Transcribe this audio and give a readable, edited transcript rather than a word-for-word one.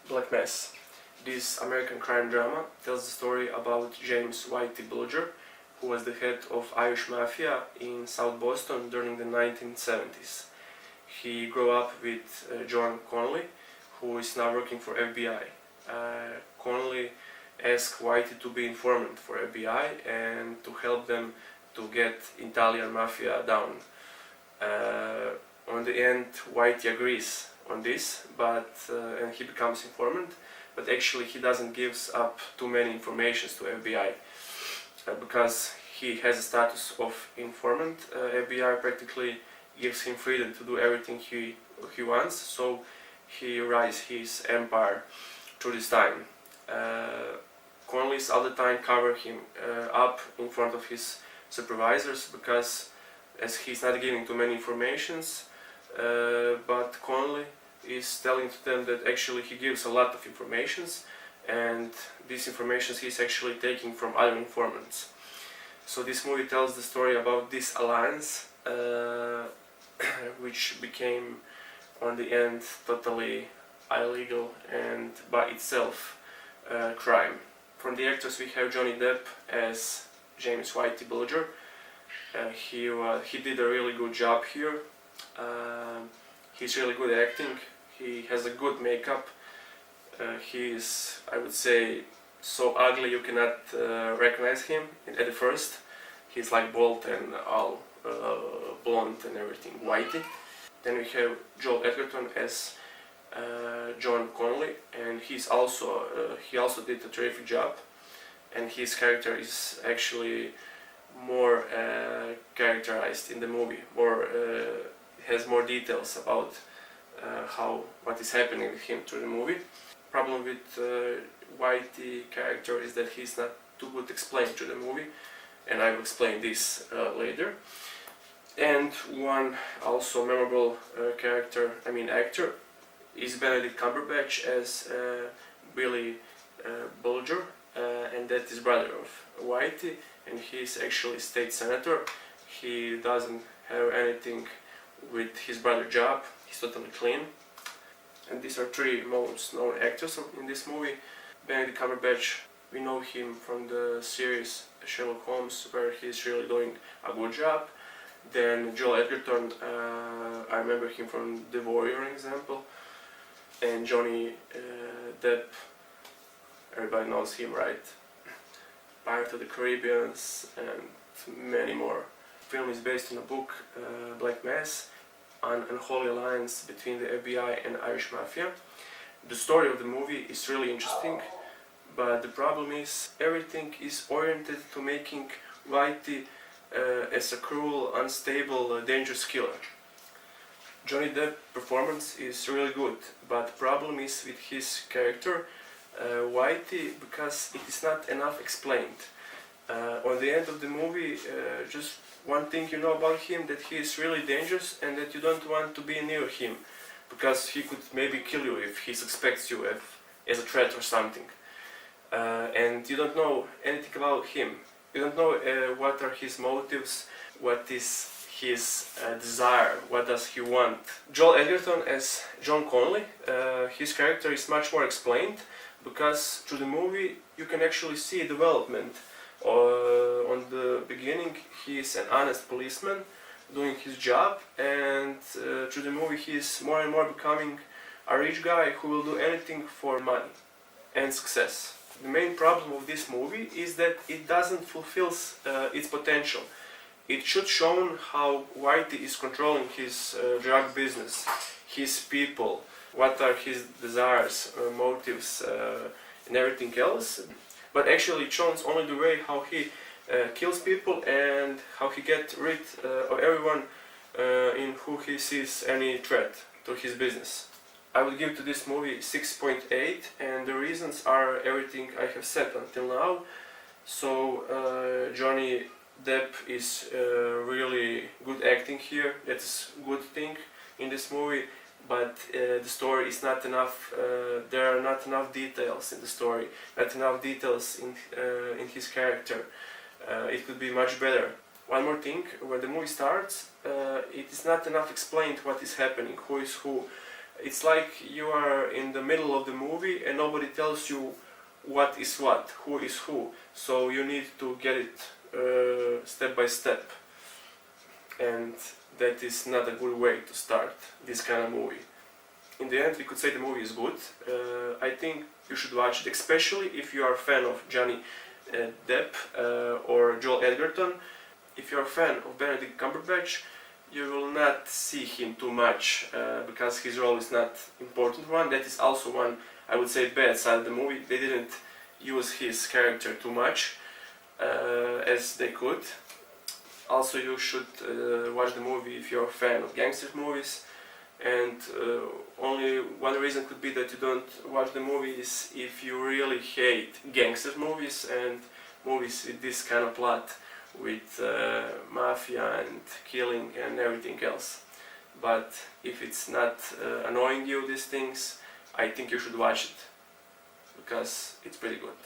Black Mass. This American crime drama tells the story about James Whitey Bulger, who was the head of Irish Mafia in South Boston during the 1970s. He grew up with John Connolly, who is now working for FBI. Connolly asked Whitey to be informant for FBI and to help them to get Italian Mafia down. On the end, Whitey agrees on this, and he becomes informant, but actually he doesn't give up too many informations to FBI because he has a status of informant. FBI practically gives him freedom to do everything he wants, so he rises his empire through this time. Connolly's all the time cover him up in front of his supervisors because as he's not giving too many informations, but Connolly is telling to them that actually he gives a lot of informations, and these informations he's actually taking from other informants. So this movie tells the story about this alliance, which became on the end totally illegal and by itself crime. From the actors we have Johnny Depp as James Whitey Bulger. He did a really good job here. He's really good at acting. He has a good makeup. He is, I would say, so ugly you cannot recognize him at the first. He's like bald and all blonde and everything, whitey. Then we have Joel Edgerton as John Connolly, and he also did a terrific job. And his character is actually more characterized in the movie, has more details about what is happening with him through the movie. Problem with Whitey character is that he's not too good explained through the movie, and I will explain this later. And one also memorable actor is Benedict Cumberbatch as Billy Bulger, and that is brother of Whitey, and he is actually state senator. He doesn't have anything with his brother's job. He's totally clean. And these are three most known actors in this movie. Benedict Cumberbatch, we know him from the series Sherlock Holmes, where he's really doing a good job. Then Joel Edgerton, I remember him from The Warrior example. And Johnny Depp, everybody knows him, right? Pirates of the Caribbean and many more. The film is based on a book, Black Mass, an unholy alliance between the FBI and Irish Mafia. The story of the movie is really interesting, but the problem is everything is oriented to making Whitey as a cruel, unstable, dangerous killer. Johnny Depp's performance is really good, but the problem is with his character, Whitey, because it is not enough explained. On the end of the movie, just one thing you know about him, that he is really dangerous and that you don't want to be near him, because he could maybe kill you if he suspects you as a threat or something. And you don't know anything about him. You don't know what are his motives, what is his desire, what does he want. Joel Edgerton as John Connolly, his character is much more explained, because through the movie you can actually see development. On the beginning he is an honest policeman doing his job, and through the movie he is more and more becoming a rich guy who will do anything for money and success. The main problem of this movie is that it doesn't fulfill its potential. It should show how Whitey is controlling his drug business, his people, what are his desires, motives, and everything else. But actually it shows only the way how he kills people and how he gets rid of everyone in who he sees any threat to his business. I would give to this movie 6.8, and the reasons are everything I have said until now. So Johnny Depp is really good acting here. That's a good thing in this movie, but the story is not enough. There are not enough details in the story, not enough details in his character. It could be much better. One more thing, when the movie starts, it is not enough explained what is happening, who is who. It's like you are in the middle of the movie and nobody tells you what is what, who is who. So you need to get it step by step. And that is not a good way to start this kind of movie. In the end, we could say the movie is good. I think you should watch it, especially if you are a fan of Johnny Depp or Joel Edgerton. If you are a fan of Benedict Cumberbatch, you will not see him too much because his role is not important one. That is also one, I would say, bad side of the movie. They didn't use his character too much as they could. Also, you should watch the movie if you're a fan of gangster movies. And only one reason could be that you don't watch the movies if you really hate gangster movies and movies with this kind of plot, with mafia and killing and everything else. But if it's not annoying you, these things, I think you should watch it because it's pretty good.